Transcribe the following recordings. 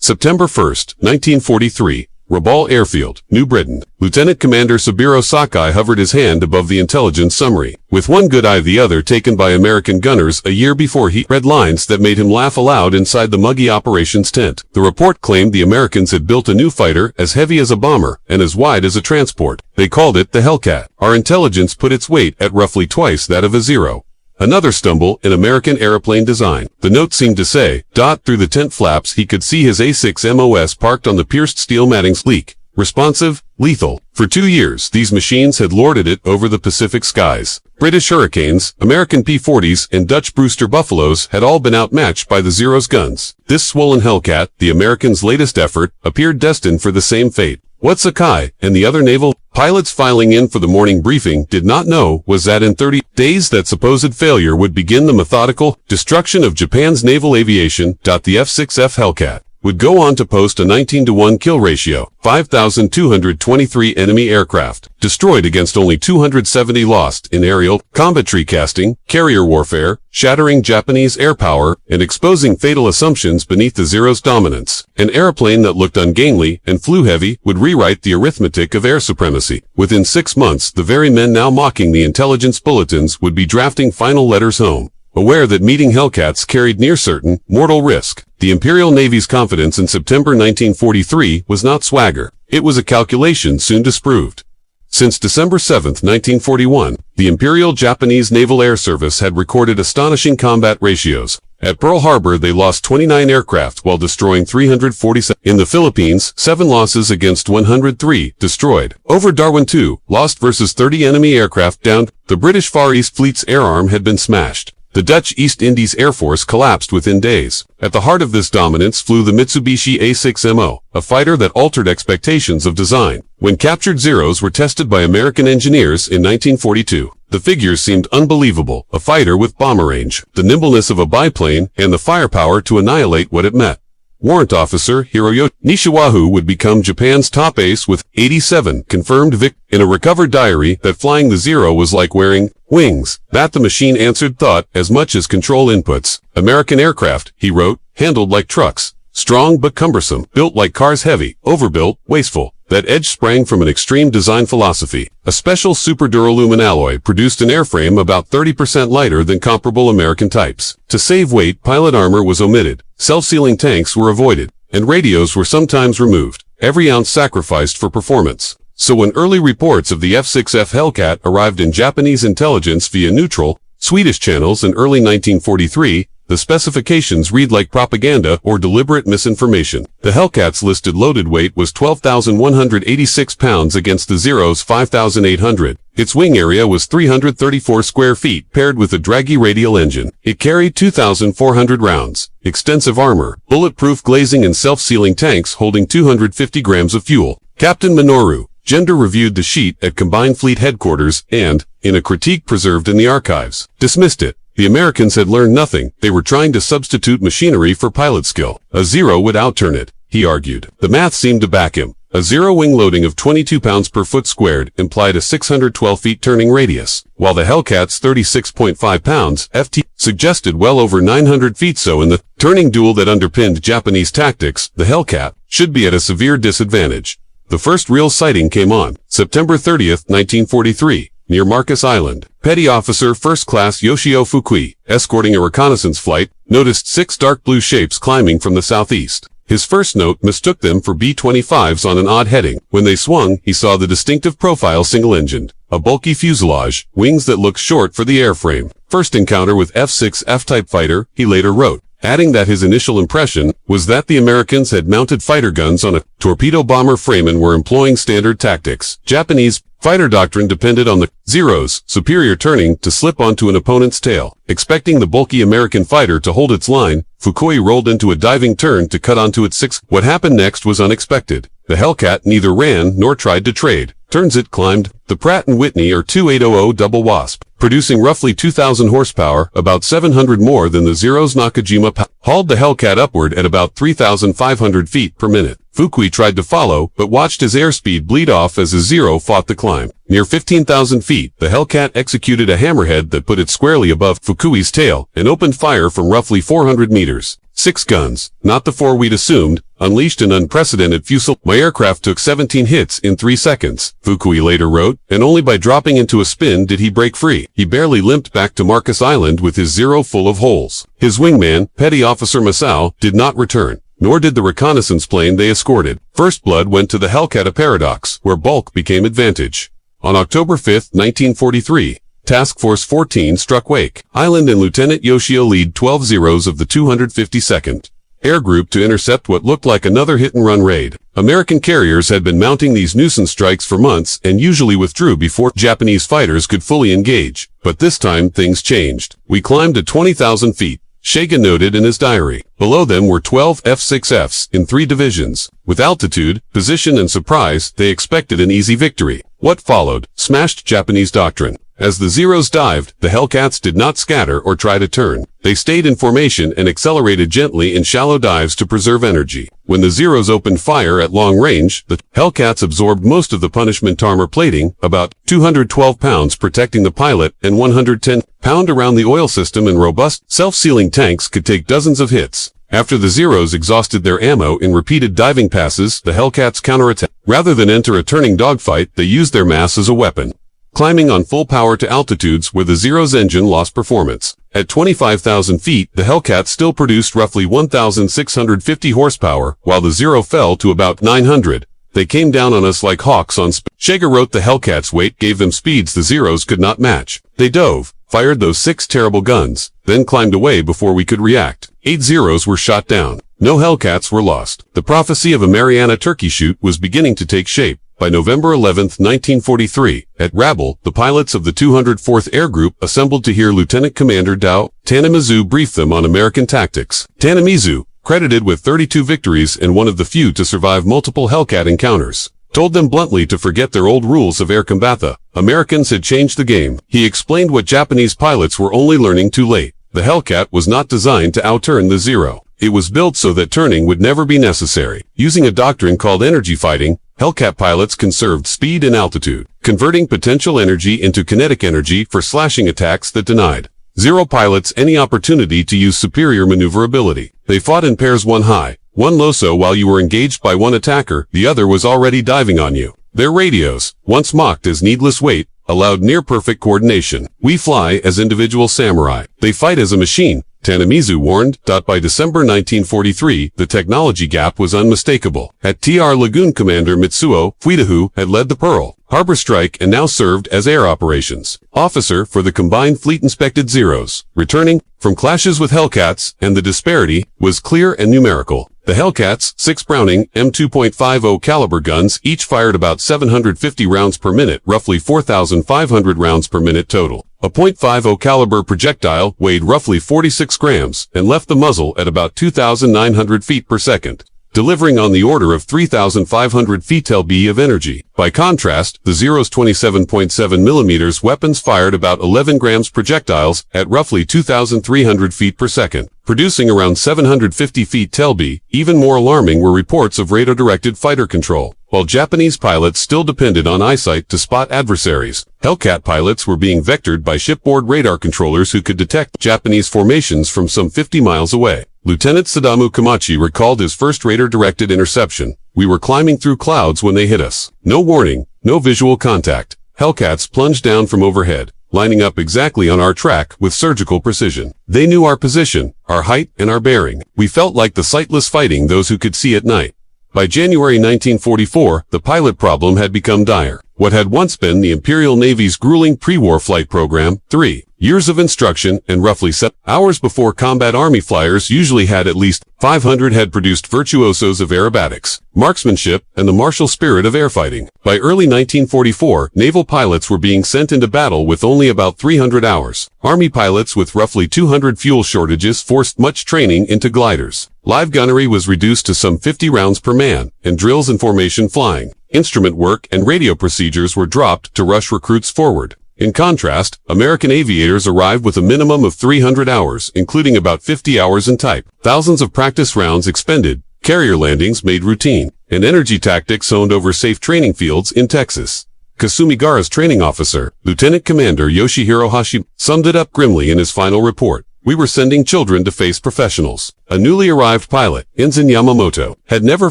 September 1st, 1943. Rabaul Airfield, New Britain. Lieutenant Commander Saburo Sakai hovered his hand above the intelligence summary. With one good eye, the other taken by American gunners a year before, he read lines that made him laugh aloud inside the muggy operations tent. The report claimed the Americans had built a new fighter as heavy as a bomber and as wide as a transport. They called it the Hellcat. Our intelligence put its weight at roughly twice that of a Zero. Another stumble in American airplane design. The note seemed to say, through the tent flaps he could see his A6MOS parked on the pierced steel matting, sleek, responsive, lethal. For 2 years, these machines had lorded it over the Pacific skies. British Hurricanes, American P-40s, and Dutch Brewster Buffaloes had all been outmatched by the Zero's guns. This swollen Hellcat, the Americans' latest effort, appeared destined for the same fate. What Sakai and the other naval pilots filing in for the morning briefing did not know was that in 30 days that supposed failure would begin the methodical destruction of Japan's naval aviation. The F6F Hellcat would go on to post a 19-to-1 kill ratio, 5,223 enemy aircraft destroyed against only 270 lost in aerial combatry casting, carrier warfare, shattering Japanese air power, and exposing fatal assumptions beneath the Zero's dominance. An airplane that looked ungainly and flew heavy would rewrite the arithmetic of air supremacy. Within 6 months, the very men now mocking the intelligence bulletins would be drafting final letters home, aware that meeting Hellcats carried near certain mortal risk. The Imperial Navy's confidence in September 1943 was not swagger. It was a calculation soon disproved. Since December 7, 1941, the Imperial Japanese Naval Air Service had recorded astonishing combat ratios. At Pearl Harbor, they lost 29 aircraft while destroying 347. In the Philippines, 7 losses against 103 destroyed. Over Darwin II, lost versus 30 enemy aircraft downed. The British Far East Fleet's air arm had been smashed. The Dutch East Indies Air Force collapsed within days. At the heart of this dominance flew the Mitsubishi A6MO, a fighter that altered expectations of design. When captured Zeros were tested by American engineers in 1942, the figures seemed unbelievable. A fighter with bomber range, the nimbleness of a biplane, and the firepower to annihilate what it met. Warrant Officer Hiroyo Nishiwaju would become Japan's top ace with 87 confirmed in a recovered diary that flying the Zero was like wearing wings. That the machine answered thought as much as control inputs. American aircraft, he wrote, handled like trucks, strong but cumbersome, built like cars, heavy, overbuilt, wasteful. That edge sprang from an extreme design philosophy. A special super duralumin alloy produced an airframe about 30% lighter than comparable American types. To save weight, pilot armor was omitted, self-sealing tanks were avoided, and radios were sometimes removed, every ounce sacrificed for performance. So when early reports of the F6F Hellcat arrived in Japanese intelligence via neutral, Swedish channels in early 1943, the specifications read like propaganda or deliberate misinformation. The Hellcat's listed loaded weight was 12,186 pounds against the Zero's 5,800. Its wing area was 334 square feet paired with a draggy radial engine. It carried 2,400 rounds, extensive armor, bulletproof glazing, and self-sealing tanks holding 250 grams of fuel. Captain Minoru Gender reviewed the sheet at Combined Fleet Headquarters and, in a critique preserved in the archives, dismissed it. The Americans had learned nothing. They were trying to substitute machinery for pilot skill. A Zero would outturn it, he argued. The math seemed to back him. A Zero wing loading of 22 pounds per foot squared implied a 612 feet turning radius, while the Hellcat's 36.5 pounds FT suggested well over 900 feet. So in the turning duel that underpinned Japanese tactics, the Hellcat should be at a severe disadvantage. The first real sighting came on September 30, 1943. Near Marcus Island. Petty Officer First Class Yoshio Fukui, escorting a reconnaissance flight, noticed 6 dark blue shapes climbing from the southeast. His first note mistook them for B-25s on an odd heading. When they swung, he saw the distinctive profile single-engined, a bulky fuselage, wings that looked short for the airframe. First encounter with F6F type fighter, he later wrote, adding that his initial impression was that the Americans had mounted fighter guns on a torpedo bomber frame and were employing standard tactics. Japanese fighter doctrine depended on the Zero's superior turning to slip onto an opponent's tail. Expecting the bulky American fighter to hold its line, Fukui rolled into a diving turn to cut onto its 6. What happened next was unexpected. The Hellcat neither ran nor tried to trade. Turns it climbed the Pratt & Whitney or 2800 Double Wasp, producing roughly 2,000 horsepower, about 700 more than the Zero's Nakajima hauled the Hellcat upward at about 3,500 feet per minute. Fukui tried to follow, but watched his airspeed bleed off as the Zero fought the climb. Near 15,000 feet, the Hellcat executed a hammerhead that put it squarely above Fukui's tail and opened fire from roughly 400 meters. 6 guns, not the 4 we'd assumed, unleashed an unprecedented fusillade. My aircraft took 17 hits in 3 seconds, Fukui later wrote, and only by dropping into a spin did he break free. He barely limped back to Marcus Island with his Zero full of holes. His wingman, Petty Officer Masao, did not return, nor did the reconnaissance plane they escorted. First blood went to the Hellcat Paradox, where bulk became advantage. On October 5, 1943, Task Force 14 struck Wake Island and Lieutenant Yoshio lead 12 Zeros of the 252nd Air Group to intercept what looked like another hit-and-run raid. American carriers had been mounting these nuisance strikes for months and usually withdrew before Japanese fighters could fully engage. But this time things changed. We climbed to 20,000 feet. Shaga noted in his diary. Below them were 12 F6Fs in 3 divisions. With altitude, position, and surprise, they expected an easy victory. What followed smashed Japanese doctrine. As the Zeros dived, the Hellcats did not scatter or try to turn. They stayed in formation and accelerated gently in shallow dives to preserve energy. When the Zeros opened fire at long range, the Hellcats absorbed most of the punishment armor plating, about 212 pounds protecting the pilot and 110 pounds around the oil system, and robust, self-sealing tanks could take dozens of hits. After the Zeros exhausted their ammo in repeated diving passes, the Hellcats counterattacked. Rather than enter a turning dogfight, they used their mass as a weapon, climbing on full power to altitudes where the Zero's engine lost performance. At 25,000 feet, the Hellcat still produced roughly 1,650 horsepower, while the Zero fell to about 900. They came down on us like hawks on speed. Shaga wrote the Hellcat's weight gave them speeds the Zeros could not match. They dove, fired those 6 terrible guns, then climbed away before we could react. 8 Zeros were shot down. No Hellcats were lost. The prophecy of a Mariana turkey shoot was beginning to take shape. By November 11, 1943, at Rabble, the pilots of the 204th Air Group assembled to hear Lieutenant Commander Dao Tanamizu brief them on American tactics. Tanamizu, credited with 32 victories and one of the few to survive multiple Hellcat encounters, told them bluntly to forget their old rules of air combat. Americans had changed the game. He explained what Japanese pilots were only learning too late. The Hellcat was not designed to outturn the Zero. It was built so that turning would never be necessary. Using a doctrine called energy fighting, Hellcat pilots conserved speed and altitude, converting potential energy into kinetic energy for slashing attacks that denied Zero pilots any opportunity to use superior maneuverability. They fought in pairs, one high, one low, so while you were engaged by one attacker, the other was already diving on you. Their radios, once mocked as needless weight, allowed near-perfect coordination. We fly as individual samurai. They fight as a machine, Tanamizu warned. By December 1943, the technology gap was unmistakable. At TR Lagoon, Commander Mitsuo Fuidahu had led the Pearl Harbor strike and now served as air operations officer for the combined fleet-inspected Zeros. Returning from clashes with Hellcats, and the disparity was clear and numerical. The Hellcats' 6 Browning M2.50 caliber guns each fired about 750 rounds per minute, roughly 4,500 rounds per minute total. A .50 caliber projectile weighed roughly 46 grams and left the muzzle at about 2,900 feet per second, delivering on the order of 3,500 feet lb of energy. By contrast, the Zero's 27.7 millimeters weapons fired about 11 grams projectiles at roughly 2,300 feet per second, producing around 750 feet lb. Even more alarming were reports of radar-directed fighter control. While Japanese pilots still depended on eyesight to spot adversaries, Hellcat pilots were being vectored by shipboard radar controllers who could detect Japanese formations from some 50 miles away. Lieutenant Sadamu Kamachi recalled his first radar-directed interception. We were climbing through clouds when they hit us. No warning, no visual contact. Hellcats plunged down from overhead, lining up exactly on our track with surgical precision. They knew our position, our height, and our bearing. We felt like the sightless fighting those who could see at night. By January 1944, the pilot problem had become dire. What had once been the Imperial Navy's grueling pre-war flight program, 3 years of instruction and roughly 7 hours before combat, Army flyers usually had at least 500, had produced virtuosos of aerobatics, marksmanship, and the martial spirit of airfighting. By early 1944, naval pilots were being sent into battle with only about 300 hours. Army pilots with roughly 200 fuel shortages forced much training into gliders. Live gunnery was reduced to some 50 rounds per man, and drills and formation flying, instrument work, and radio procedures were dropped to rush recruits forward. In contrast, American aviators arrived with a minimum of 300 hours, including about 50 hours in type. Thousands of practice rounds expended, carrier landings made routine, and energy tactics honed over safe training fields in Texas. Kasumigara's training officer, Lieutenant Commander Yoshihiro Hashimoto, summed it up grimly in his final report. We were sending children to face professionals. A newly arrived pilot, Ensign Yamamoto, had never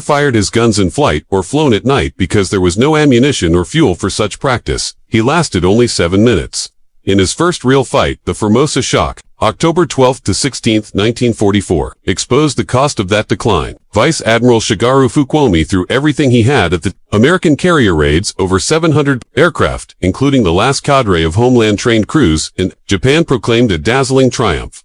fired his guns in flight or flown at night because there was no ammunition or fuel for such practice. He lasted only 7 minutes. In his first real fight, the Formosa Shock, October 12 to 16, 1944, exposed the cost of that decline. Vice Admiral Shigeru Fukuomi threw everything he had at the American carrier raids. Over 700 aircraft, including the last cadre of homeland-trained crews, in Japan proclaimed a dazzling triumph.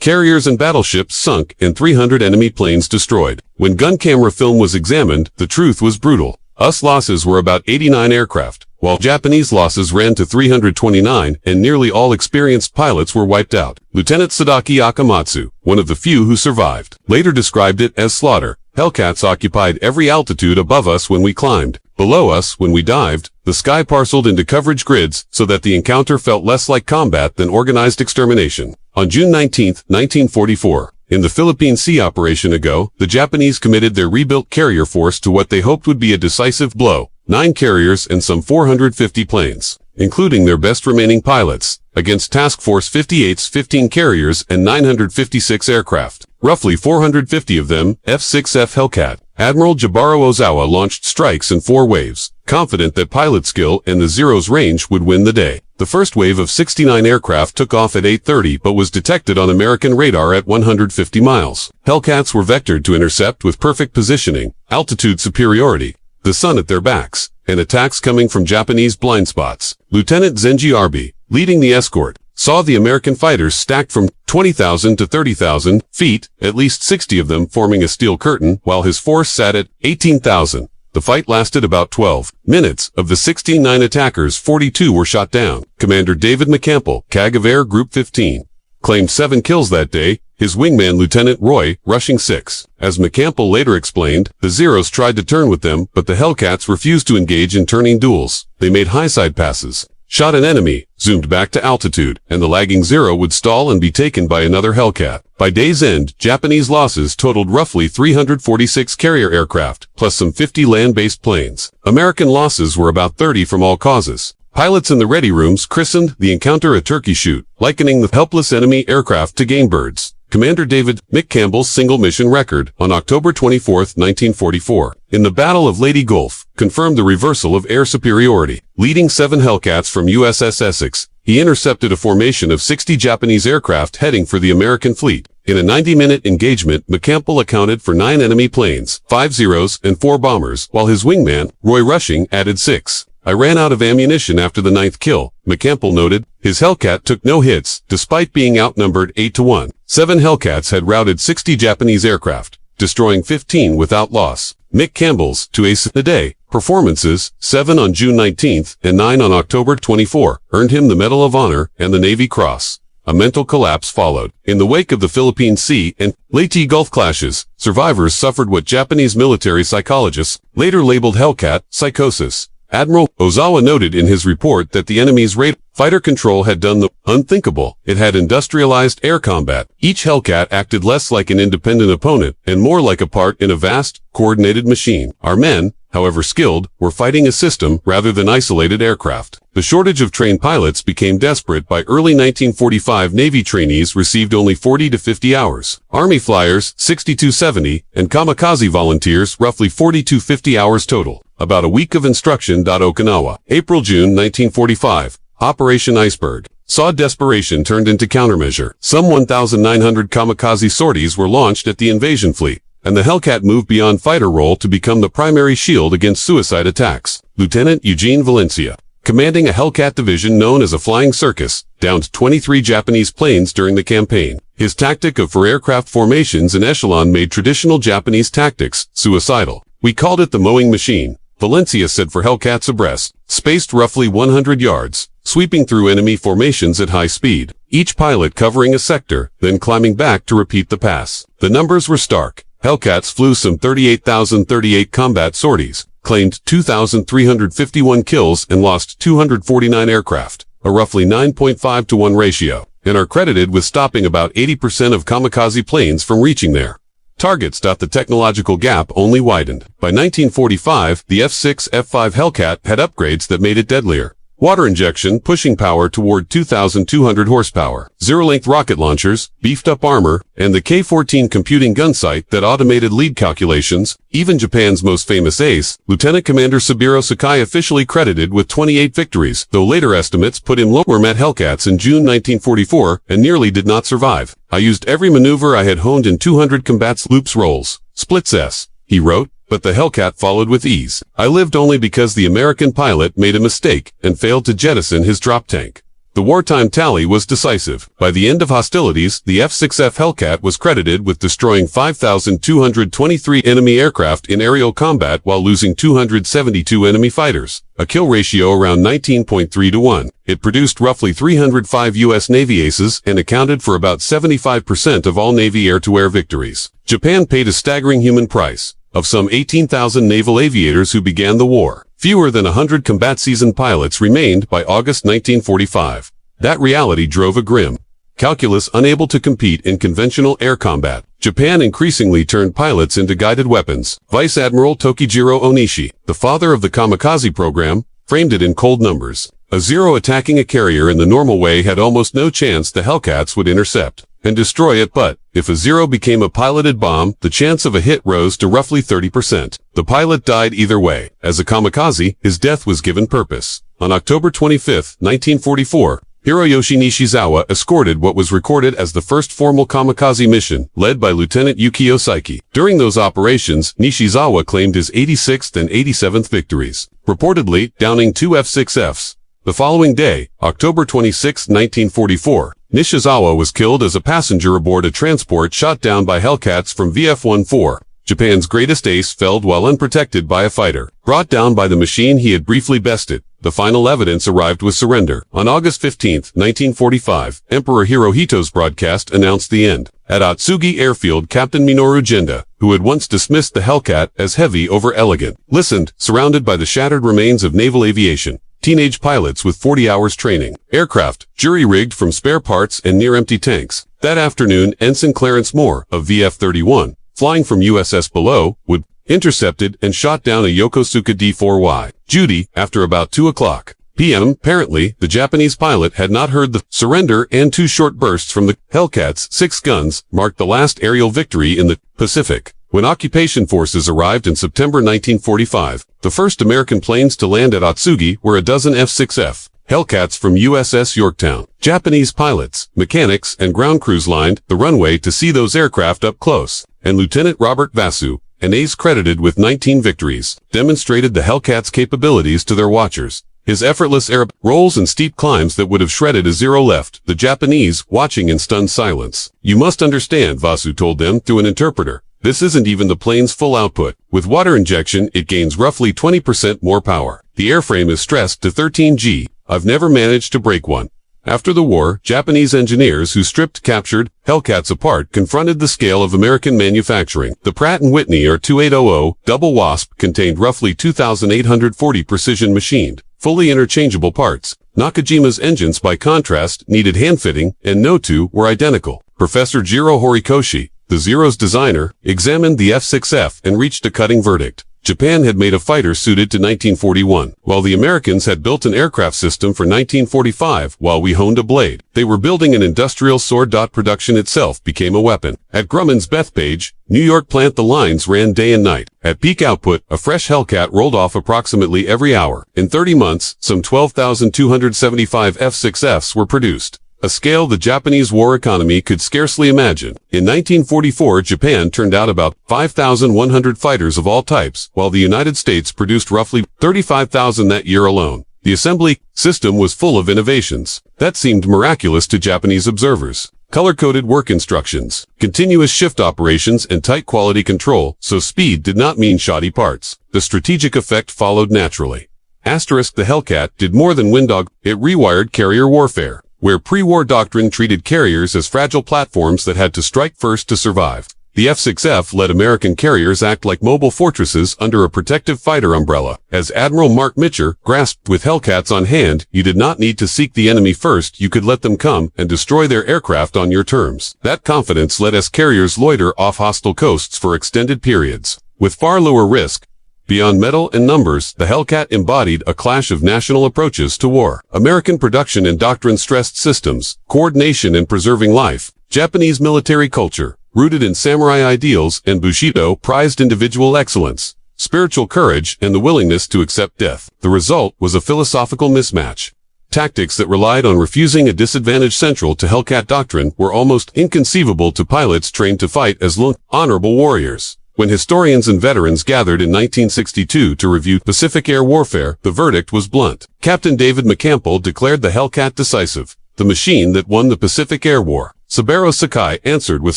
Carriers and battleships sunk and 300 enemy planes destroyed. When gun camera film was examined, the truth was brutal. US losses were about 89 aircraft, while Japanese losses ran to 329, and nearly all experienced pilots were wiped out. Lieutenant Sadaki Akamatsu, one of the few who survived, later described it as slaughter. Hellcats occupied every altitude above us when we climbed. Below us, when we dived, the sky parceled into coverage grids so that the encounter felt less like combat than organized extermination. On June 19, 1944, in the Philippine Sea Operation Ago, the Japanese committed their rebuilt carrier force to what they hoped would be a decisive blow: 9 carriers and some 450 planes, including their best remaining pilots, against Task Force 58's 15 carriers and 956 aircraft, roughly 450 of them F6F Hellcat. Admiral Jibaro Ozawa launched strikes in 4 waves, confident that pilot skill and the Zero's range would win the day. The first wave of 69 aircraft took off at 8:30 but was detected on American radar at 150 miles. Hellcats were vectored to intercept with perfect positioning, altitude superiority, the sun at their backs, and attacks coming from Japanese blind spots. Lieutenant Zenji Arby, leading the escort, saw the American fighters stacked from 20,000 to 30,000 feet, at least 60 of them forming a steel curtain, while his force sat at 18,000. The fight lasted about 12 minutes. Of the 69 attackers, 42 were shot down. Commander David McCampbell, CAG of Air Group 15, claimed 7 kills that day, his wingman Lieutenant Roy rushing 6. As McCampbell later explained, the Zeros tried to turn with them, but the Hellcats refused to engage in turning duels. They made high-side passes, shot an enemy, zoomed back to altitude, and the lagging Zero would stall and be taken by another Hellcat. By day's end, Japanese losses totaled roughly 346 carrier aircraft, plus some 50 land-based planes. American losses were about 30 from all causes. Pilots in the ready rooms christened the encounter a turkey shoot, likening the helpless enemy aircraft to game birds. Commander David McCampbell's single mission record on October 24, 1944, in the Battle of Leyte Gulf, confirmed the reversal of air superiority. Leading 7 Hellcats from USS Essex, he intercepted a formation of 60 Japanese aircraft heading for the American fleet. In a 90-minute engagement, McCampbell accounted for 9 enemy planes, 5 Zeros, and 4 bombers, while his wingman, Roy Rushing, added 6. I ran out of ammunition after the 9th kill, McCampbell noted. His Hellcat took no hits, despite being outnumbered 8-1. 7 Hellcats had routed 60 Japanese aircraft, destroying 15 without loss. Mick Campbell's 2 Ace a Day performances, 7 on June 19 and 9 on October 24, earned him the Medal of Honor and the Navy Cross. A mental collapse followed. In the wake of the Philippine Sea and Leyte Gulf clashes, survivors suffered what Japanese military psychologists later labeled Hellcat psychosis. Admiral Ozawa noted in his report that the enemy's fighter control had done the unthinkable. It had industrialized air combat. Each Hellcat acted less like an independent opponent and more like a part in a vast, coordinated machine. Our men, however skilled, were fighting a system rather than isolated aircraft. The shortage of trained pilots became desperate. By early 1945, Navy trainees received only 40 to 50 hours. Army flyers, 6270, and kamikaze volunteers, roughly 40 to 50 hours total. About a week of instruction. Okinawa, April-June 1945. Operation Iceberg saw desperation turned into countermeasure. Some 1,900 kamikaze sorties were launched at the invasion fleet, and the Hellcat moved beyond fighter role to become the primary shield against suicide attacks. Lieutenant Eugene Valencia, commanding a Hellcat division known as a Flying Circus, downed 23 Japanese planes during the campaign. His tactic of 4 aircraft formations in echelon made traditional Japanese tactics suicidal. We called it the mowing machine, Valencia said. For Hellcats abreast, spaced roughly 100 yards, sweeping through enemy formations at high speed, each pilot covering a sector, then climbing back to repeat the pass. The numbers were stark. Hellcats flew some 38,038 combat sorties, claimed 2,351 kills and lost 249 aircraft, a roughly 9.5 to 1 ratio, and are credited with stopping about 80% of kamikaze planes from reaching their targets. The technological gap only widened. By 1945, the F6F Hellcat had upgrades that made it deadlier. Water injection pushing power toward 2,200 horsepower. Zero-length rocket launchers, beefed-up armor, and the K-14 computing gun sight that automated lead calculations. Even Japan's most famous ace, Lieutenant Commander Saburo Sakai, officially credited with 28 victories, though later estimates put him lower. Met Hellcats in June 1944 and nearly did not survive. I used every maneuver I had honed in 200 combats, loops, rolls, splits s, he wrote, but the Hellcat followed with ease. I lived only because the American pilot made a mistake and failed to jettison his drop tank. The wartime tally was decisive. By the end of hostilities, the F6F Hellcat was credited with destroying 5,223 enemy aircraft in aerial combat while losing 272 enemy fighters, a kill ratio around 19.3 to 1. It produced roughly 305 U.S. Navy aces and accounted for about 75% of all Navy air-to-air victories. Japan paid a staggering human price. Of some 18,000 naval aviators who began the war, fewer than 100 combat-seasoned pilots remained by August 1945. That reality drove a grim calculus. Unable to compete in conventional air combat, Japan increasingly turned pilots into guided weapons. Vice Admiral Tokijiro Onishi, the father of the kamikaze program, framed it in cold numbers. A Zero attacking a carrier in the normal way had almost no chance the Hellcats would intercept and destroy it, but if a Zero became a piloted bomb, the chance of a hit rose to roughly 30%. The pilot died either way. As a kamikaze, his death was given purpose. On October 25, 1944, Hiroyoshi Nishizawa escorted what was recorded as the first formal kamikaze mission, led by Lieutenant Yukio Saiki. During those operations, Nishizawa claimed his 86th and 87th victories, reportedly downing 2 F6Fs. The following day, October 26, 1944, Nishizawa was killed as a passenger aboard a transport shot down by Hellcats from VF-14. Japan's greatest ace felled while unprotected by a fighter. Brought down by the machine he had briefly bested, the final evidence arrived with surrender. On August 15, 1945, Emperor Hirohito's broadcast announced the end. At Atsugi Airfield, Captain Minoru Genda, who had once dismissed the Hellcat as heavy over elegant, listened, surrounded by the shattered remains of naval aviation. Teenage pilots with 40 hours training. Aircraft, jury-rigged from spare parts and near-empty tanks. That afternoon, Ensign Clarence Moore, of VF-31, flying from USS Below, would intercepted and shot down a Yokosuka D-4Y. Judy, after about 2 o'clock p.m. Apparently, the Japanese pilot had not heard the surrender, and 2 short bursts from the Hellcat's 6 guns marked the last aerial victory in the Pacific. When occupation forces arrived in September 1945, the first American planes to land at Atsugi were a dozen F6F Hellcats from USS Yorktown. Japanese pilots, mechanics, and ground crews lined the runway to see those aircraft up close, and Lieutenant Robert Vasu, an ace credited with 19 victories, demonstrated the Hellcat's capabilities to their watchers. His effortless air rolls and steep climbs that would have shredded a Zero left the Japanese watching in stunned silence. You must understand, Vasu told them through an interpreter. This isn't even the plane's full output. With water injection, it gains roughly 20% more power. The airframe is stressed to 13G. I've never managed to break one. After the war, Japanese engineers who stripped captured Hellcats apart confronted the scale of American manufacturing. The Pratt & Whitney R2800 Double Wasp contained roughly 2,840 precision-machined, fully interchangeable parts. Nakajima's engines, by contrast, needed hand-fitting, and no two were identical. Professor Jiro Horikoshi, the Zero's designer, examined the F6F and reached a cutting verdict. Japan had made a fighter suited to 1941, while the Americans had built an aircraft system for 1945 while we honed a blade. They were building an industrial sword. Production itself became a weapon. At Grumman's Bethpage, New York plant, the lines ran day and night. At peak output, a fresh Hellcat rolled off approximately every hour. In 30 months, some 12,275 F6Fs were produced, a scale the Japanese war economy could scarcely imagine. In 1944, Japan turned out about 5,100 fighters of all types, while the United States produced roughly 35,000 that year alone. The assembly system was full of innovations that seemed miraculous to Japanese observers. Color-coded work instructions, continuous shift operations, and tight quality control, so speed did not mean shoddy parts. The strategic effect followed naturally. The Hellcat did more than windog, it rewired carrier warfare, where pre-war doctrine treated carriers as fragile platforms that had to strike first to survive. The F6F let American carriers act like mobile fortresses under a protective fighter umbrella. As Admiral Mark Mitcher grasped, with Hellcats on hand, you did not need to seek the enemy first, you could let them come and destroy their aircraft on your terms. That confidence let us carriers loiter off hostile coasts for extended periods, with far lower risk, Beyond metal and numbers, the Hellcat embodied a clash of national approaches to war. American production and doctrine stressed systems, coordination and preserving life. Japanese military culture, rooted in samurai ideals, and Bushido prized individual excellence, spiritual courage, and the willingness to accept death. The result was a philosophical mismatch. Tactics that relied on refusing a disadvantage central to Hellcat doctrine were almost inconceivable to pilots trained to fight as honorable warriors. When historians and veterans gathered in 1962 to review Pacific air warfare, the verdict was blunt. Captain David McCampbell declared the Hellcat decisive, the machine that won the Pacific Air War. Saburo Sakai answered with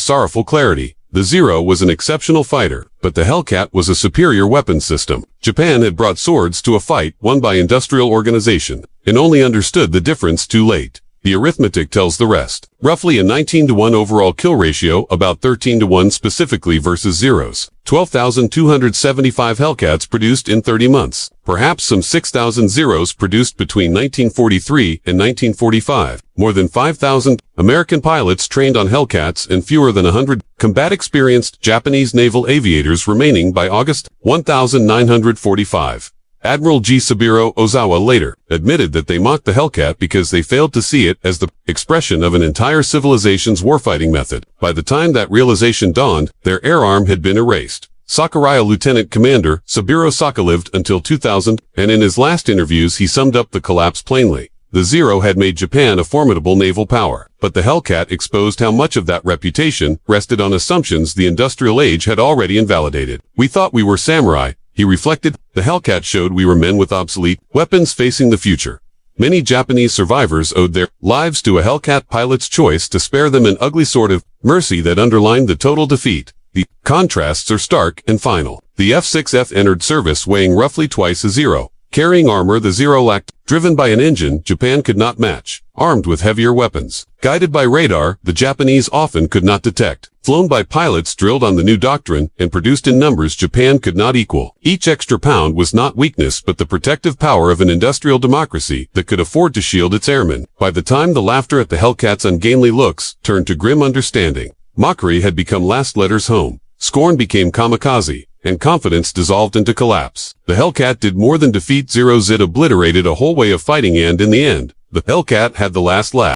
sorrowful clarity. The Zero was an exceptional fighter, but the Hellcat was a superior weapons system. Japan had brought swords to a fight won by industrial organization, and only understood the difference too late. The arithmetic tells the rest. Roughly a 19-to-1 overall kill ratio, about 13-to-1 specifically versus Zeros. 12,275 Hellcats produced in 30 months. Perhaps some 6,000 Zeros produced between 1943 and 1945. More than 5,000 American pilots trained on Hellcats and fewer than 100 combat-experienced Japanese naval aviators remaining by August 1945. Admiral G. Saburo Ozawa later admitted that they mocked the Hellcat because they failed to see it as the expression of an entire civilization's warfighting method. By the time that realization dawned, their air arm had been erased. Sakuraya Lieutenant Commander Saburo Saka lived until 2000, and in his last interviews he summed up the collapse plainly. The Zero had made Japan a formidable naval power, but the Hellcat exposed how much of that reputation rested on assumptions the industrial age had already invalidated. We thought we were samurai, he reflected. The Hellcat showed we were men with obsolete weapons facing the future. Many Japanese survivors owed their lives to a Hellcat pilot's choice to spare them an ugly sort of mercy that underlined the total defeat. The contrasts are stark and final. The F6F entered service weighing roughly twice a Zero, carrying armor the Zero lacked, driven by an engine Japan could not match, armed with heavier weapons, guided by radar the Japanese often could not detect, flown by pilots drilled on the new doctrine, and produced in numbers Japan could not equal. Each extra pound was not weakness but the protective power of an industrial democracy that could afford to shield its airmen. By the time the laughter at the Hellcat's ungainly looks turned to grim understanding, mockery had become last letters home, scorn became kamikaze, and confidence dissolved into collapse. The Hellcat did more than defeat Zeros, it obliterated a whole way of fighting, and in the end, the Hellcat had the last laugh.